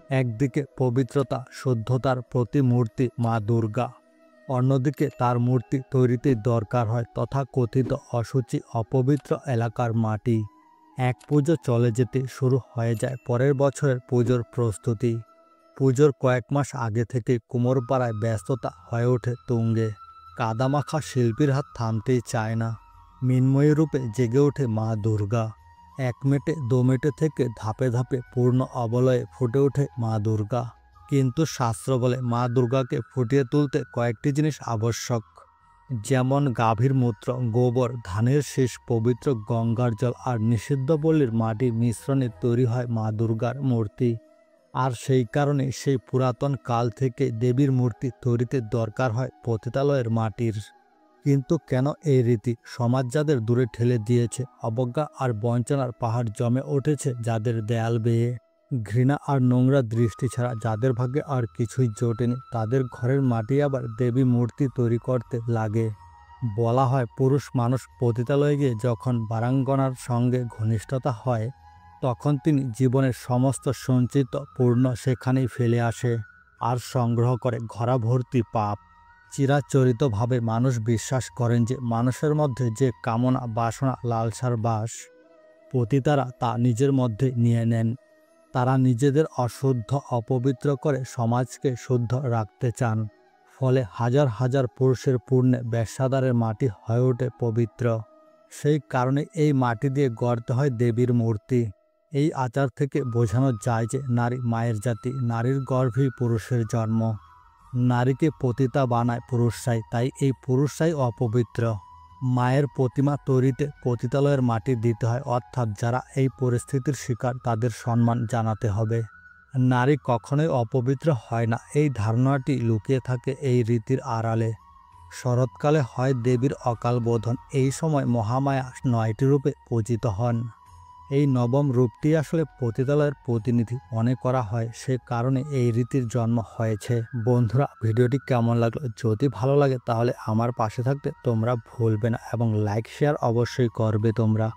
একদিকে পবিত্রতা শুদ্ধতার প্রতিমূর্তি মা দুর্গা, অন্যদিকে তার মূর্তি তৈরিতেই দরকার হয় তথাকথিত অশুচি অপবিত্র এলাকার মাটি। এক পুজো চলে যেতে শুরু হয়ে যায় পরের বছরের পুজোর প্রস্তুতি। পুজোর কয়েক মাস আগে থেকে কুমোরপাড়ায় ব্যস্ততা হয়ে ওঠে তুঙ্গে। কাদামাখা শিল্পীর হাত থামতেই চায় না। মৃন্ময়ী রূপে জেগে ওঠে মা দুর্গা। এক মেটে দো মেটে থেকে ধাপে ধাপে পূর্ণ অবলয়ে ফুটে ওঠে মা দুর্গা। কিন্তু শাস্ত্র বলে মা দুর্গাকে ফুটিয়ে তুলতে কয়েকটি জিনিস আবশ্যক, যেমন গাভীর মূত্র, গোবর, ধানের শীষ, পবিত্র গঙ্গার জল আর নিষিদ্ধ পল্লীর মাটির মিশ্রণে তৈরি হয় মা দুর্গার মূর্তি। আর সেই কারণে সেই পুরাতন কাল থেকে দেবীর মূর্তি তৈরিতে দরকার হয় পতিতালয়ের মাটির। কিন্তু কেন এই রীতি? সমাজ যাদের দূরে ঠেলে দিয়েছে, অবজ্ঞা আর বঞ্চনার পাহাড় জমে উঠেছে যাদের দেয়াল বেয়ে, ঘৃণা আর নোংরা দৃষ্টি ছাড়া যাদের ভাগ্যে আর কিছুই জোটেনি, তাদের ঘরের মাটি আবার দেবী মূর্তি তৈরি করতে লাগে। বলা হয় পুরুষ মানুষ পতিতালয়ে গিয়ে যখন বারাঙ্গনার সঙ্গে ঘনিষ্ঠতা হয়, তখন তিনি জীবনের সমস্ত সঞ্চিত পূর্ণ সেখানেই ফেলে আসে আর সংগ্রহ করে ঘরা ভর্তি পাপ। চিরাচরিতভাবে মানুষ বিশ্বাস করেন যে মানুষের মধ্যে যে কামনা, বাসনা, লালসার বাস, পতিতারা তা নিজের মধ্যে নিয়ে নেন। তারা নিজেদের অশুদ্ধ অপবিত্র করে সমাজকে শুদ্ধ রাখতে চান। ফলে হাজার হাজার পুরুষের পুণ্যে বেশ্যাদারের মাটি হয়ে ওঠে পবিত্র। সেই কারণে এই মাটি দিয়ে গড়তে হয় দেবীর মূর্তি। এই আচার থেকে বোঝানো যায় যে নারী মায়ের জাতি, নারীর গর্ভেই পুরুষের জন্ম। নারীকে পতিতা বানায় পুরুষরাই, তাই এই পুরুষরাই অপবিত্র। মায়ের প্রতিমা তৈরিতে পতিতালয়ের মাটি দিতে হয়, অর্থাৎ যারা এই পরিস্থিতির শিকার তাদের সম্মান জানাতে হবে। নারী কখনোই অপবিত্র হয় না, এই ধারণাটি লুকিয়ে থাকে এই রীতির আড়ালে। শরৎকালে হয় দেবীর অকাল বোধন। এই সময় মহামায়া ৯টি রূপে পূজিত হন। এই নবম রূপটি আসলে পতিতালয়ের প্রতিনিধি মনে করা হয়, সে কারণে এই রীতির জন্ম হয়েছে। বন্ধুরা, ভিডিওটি কেমন লাগলো? যদি ভালো লাগে তাহলে আমার পাশে থাকতে তোমরা ভুলবে না এবং লাইক শেয়ার অবশ্যই করবে তোমরা।